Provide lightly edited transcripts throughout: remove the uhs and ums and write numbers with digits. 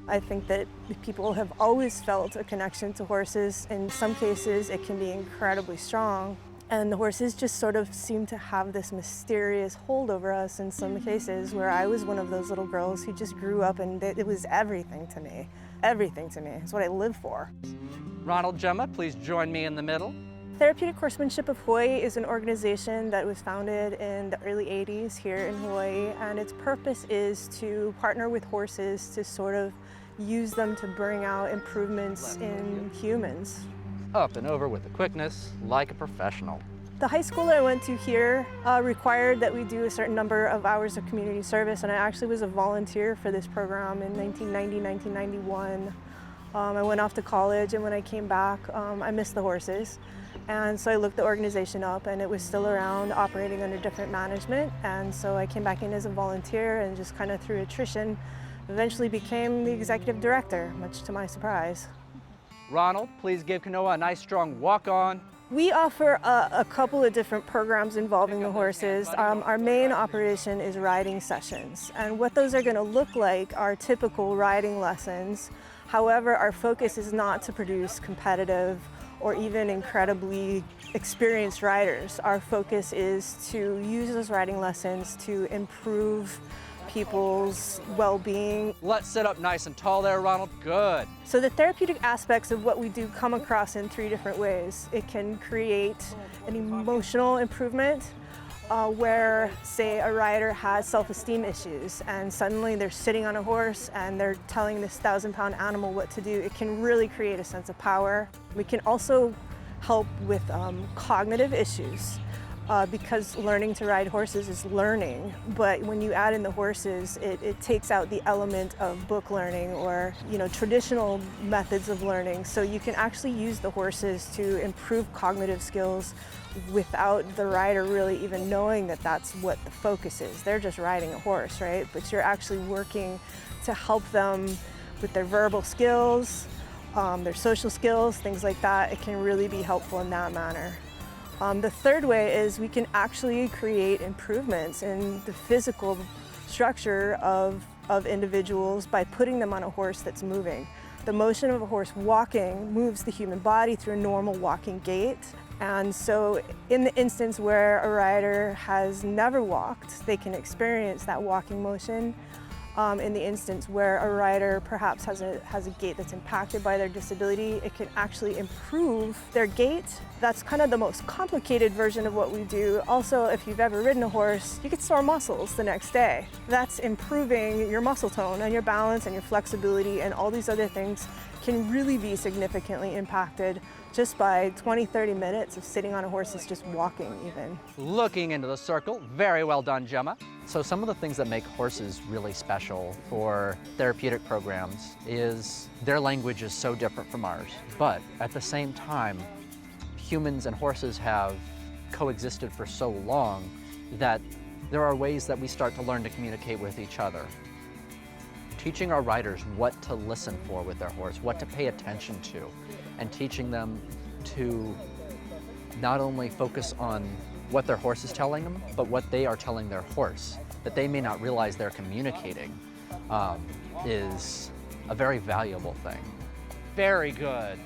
I think that people have always felt a connection to horses. In some cases, it can be incredibly strong. And the horses just sort of seem to have this mysterious hold over us in some cases, where I was one of those little girls who just grew up and it was everything to me. Everything to me. It's what I live for. Ronald, Jemma, please join me in the middle. Therapeutic Horsemanship of Hawaiʻi is an organization that was founded in the early 80s here in Hawaii, and its purpose is to partner with horses to sort of use them to bring out improvements in humans. Up and over with the quickness, like a professional. The high school I went to here required that we do a certain number of hours of community service, and I actually was a volunteer for this program in 1990, 1991. I went off to college, and when I came back, I missed the horses. And so I looked the organization up, and it was still around, operating under different management. And so I came back in as a volunteer and just kind of through attrition, eventually became the executive director, much to my surprise. Ronald, please give Kanoa a nice strong walk on. We offer a couple of different programs involving the horses. Our main operation is riding sessions, and what those are going to look like are typical riding lessons. However, our focus is not to produce competitive or even incredibly experienced riders. Our focus is to use those riding lessons to improve people's well-being. Let's sit up nice and tall there, Ronald. Good. So the therapeutic aspects of what we do come across in 3 different ways. It can create an emotional improvement where, say, a rider has self-esteem issues and suddenly they're sitting on a horse and they're telling this 1,000-pound animal what to do. It can really create a sense of power. We can also help with cognitive issues. Because learning to ride horses is learning, but when you add in the horses, it takes out the element of book learning or traditional methods of learning. So you can actually use the horses to improve cognitive skills without the rider really even knowing that that's what the focus is. They're just riding a horse, right? But you're actually working to help them with their verbal skills, their social skills, things like that. It can really be helpful in that manner. The third way is we can actually create improvements in the physical structure of individuals by putting them on a horse that's moving. The motion of a horse walking moves the human body through a normal walking gait. And so in the instance where a rider has never walked, they can experience that walking motion. In the instance where a rider perhaps has a gait that's impacted by their disability, it can actually improve their gait. That's kind of the most complicated version of what we do. Also, if you've ever ridden a horse, you get sore muscles the next day. That's improving your muscle tone and your balance and your flexibility, and all these other things can really be significantly impacted just by 20-30 minutes of sitting on a horse is just walking even. Looking into the circle. Very well done, Jemma. So some of the things that make horses really special for therapeutic programs is their language is so different from ours. But at the same time, humans and horses have coexisted for so long that there are ways that we start to learn to communicate with each other. Teaching our riders what to listen for with their horse, what to pay attention to, and teaching them to not only focus on what their horse is telling them, but what they are telling their horse, that they may not realize they're communicating, is a very valuable thing. Very good.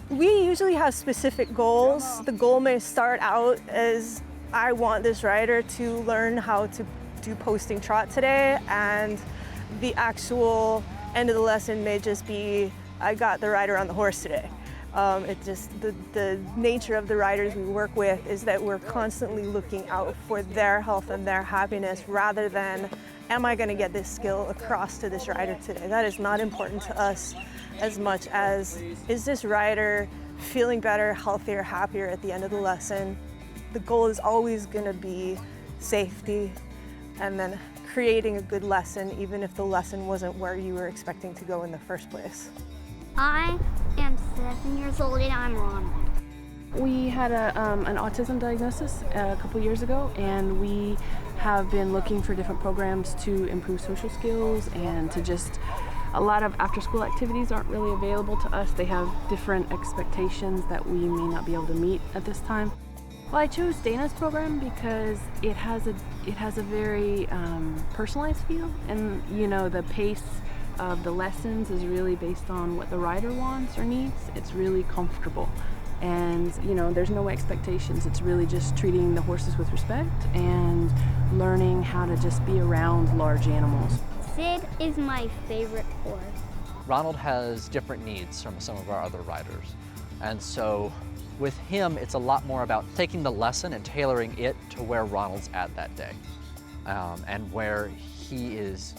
We usually have specific goals. The goal may start out as, I want this rider to learn how to do posting trot today, and the actual end of the lesson may just be, I got the rider on the horse today. The nature of the riders we work with is that we're constantly looking out for their health and their happiness rather than, am I going to get this skill across to this rider today? That is not important to us as much as, is this rider feeling better, healthier, happier at the end of the lesson? The goal is always going to be safety and then creating a good lesson, even if the lesson wasn't where you were expecting to go in the first place. I am 7 years old and I'm Ronald. We had an autism diagnosis a couple years ago, and we have been looking for different programs to improve social skills and to just, a lot of after-school activities aren't really available to us. They have different expectations that we may not be able to meet at this time. Well, I chose Dana's program because it has a very personalized feel, and the pace of the lessons is really based on what the rider wants or needs. It's really comfortable. And, you know, there's no expectations. It's really just treating the horses with respect and learning how to just be around large animals. Sid is my favorite horse. Ronald has different needs from some of our other riders. And so with him, it's a lot more about taking the lesson and tailoring it to where Ronald's at that day and where he is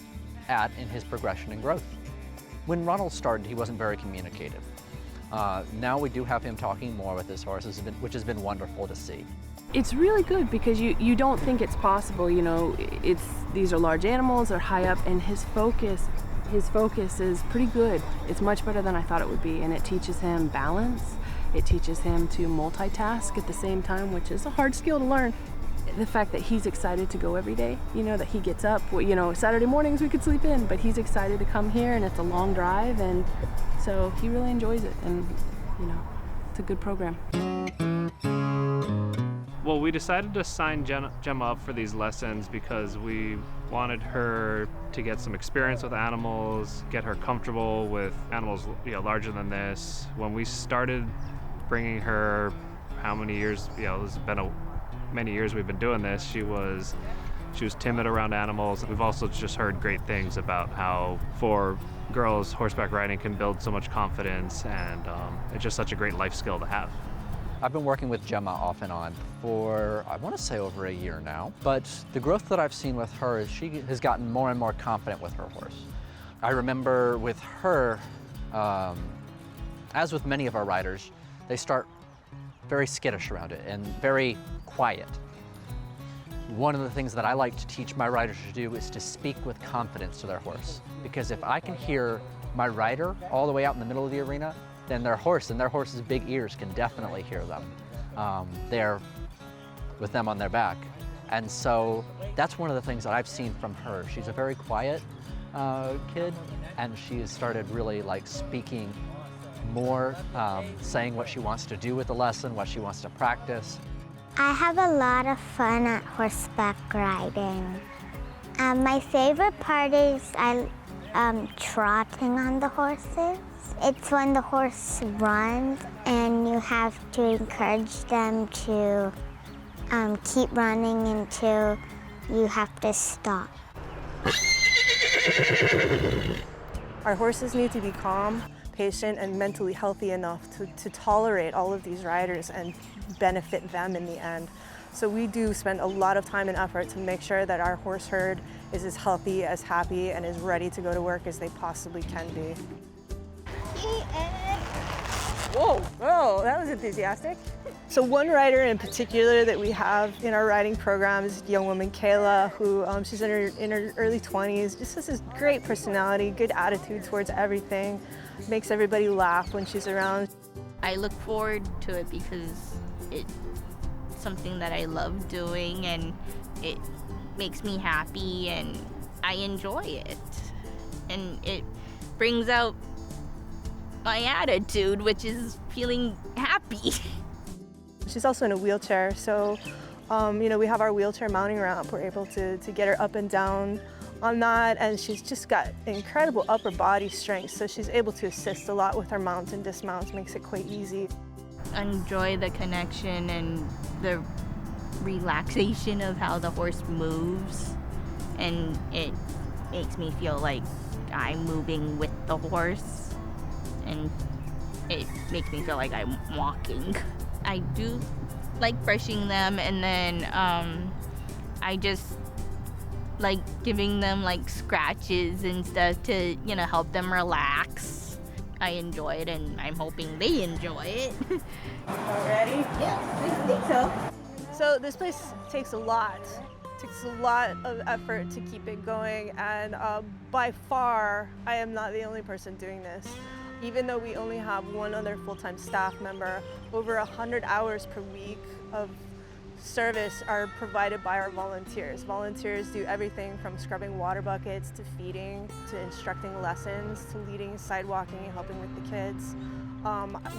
at in his progression and growth. When Ronald started, he wasn't very communicative. Now we do have him talking more with his horses, which has been wonderful to see. It's really good because you don't think it's possible, you know, these are large animals, they're high up, and his focus is pretty good. It's much better than I thought it would be, and it teaches him balance. It teaches him to multitask at the same time, which is a hard skill to learn. The fact that he's excited to go every day, you know, that he gets up, you know, Saturday mornings we could sleep in, but he's excited to come here, and it's a long drive, and so he really enjoys it, and, you know, it's a good program. Well, we decided to sign Jemma up for these lessons because we wanted her to get some experience with animals, get her comfortable with animals, you know, larger than this. When we started bringing her, how many years, you know, it's been many years we've been doing this, she was timid around animals. We've also just heard great things about how for girls, horseback riding can build so much confidence, and it's just such a great life skill to have. I've been working with Jemma off and on for, I want to say, over a year now, but the growth that I've seen with her is she has gotten more and more confident with her horse. I remember with her, as with many of our riders, they start very skittish around it and very quiet. One of the things that I like to teach my riders to do is to speak with confidence to their horse. Because if I can hear my rider all the way out in the middle of the arena, then their horse and their horse's big ears can definitely hear them. They're with them on their back. And so that's one of the things that I've seen from her. She's a very quiet kid, and she has started really like speaking more, saying what she wants to do with the lesson, what she wants to practice. I have a lot of fun at horseback riding. My favorite part is trotting on the horses. It's when the horse runs and you have to encourage them to keep running until you have to stop. Our horses need to be calm, patient, and mentally healthy enough to tolerate all of these riders and benefit them in the end. So we do spend a lot of time and effort to make sure that our horse herd is as healthy, as happy, and as ready to go to work as they possibly can be. Whoa, whoa, that was enthusiastic. So one rider in particular that we have in our riding program is young woman Kayla, who she's in her early 20s, just has this great personality, good attitude towards everything, makes everybody laugh when she's around. I look forward to it because it's something that I love doing and it makes me happy and I enjoy it. And it brings out my attitude, which is feeling happy. She's also in a wheelchair, so you know, we have our wheelchair mounting ramp. We're able to get her up and down on that, and she's just got incredible upper body strength, so she's able to assist a lot with her mounts and dismounts, makes it quite easy. Enjoy the connection and the relaxation of how the horse moves, and it makes me feel like I'm moving with the horse, and it makes me feel like I'm walking. I do like brushing them, and then I just like giving them like scratches and stuff to, you know, help them relax. I enjoy it, and I'm hoping they enjoy it. Ready? Yeah, I think so. So this place takes a lot. It takes a lot of effort to keep it going, and by far, I am not the only person doing this. Even though we only have one other full-time staff member, over 100 hours per week of service are provided by our volunteers. Volunteers do everything from scrubbing water buckets to feeding, to instructing lessons, to leading sidewalking and helping with the kids.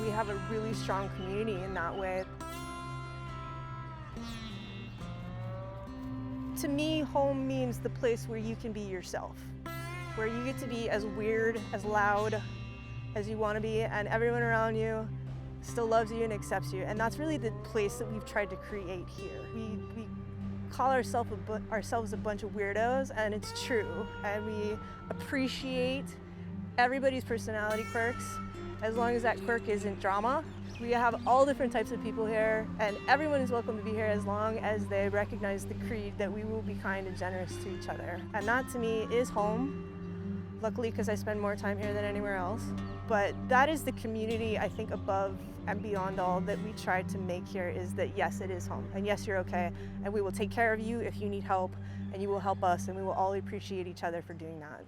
We have a really strong community in that way. To me, home means the place where you can be yourself. where you get to be as weird, as loud as you want to be, and everyone around you still loves you and accepts you. And that's really the place that we've tried to create here. We call ourselves a bunch of weirdos, and it's true. And we appreciate everybody's personality quirks, as long as that quirk isn't drama. We have all different types of people here, and everyone is welcome to be here as long as they recognize the creed that we will be kind and generous to each other. And that to me is home, luckily, because I spend more time here than anywhere else. But that is the community, I think, above and beyond all that we tried to make here, is that yes, it is home, and yes, you're okay, and we will take care of you if you need help, and you will help us, and we will all appreciate each other for doing that.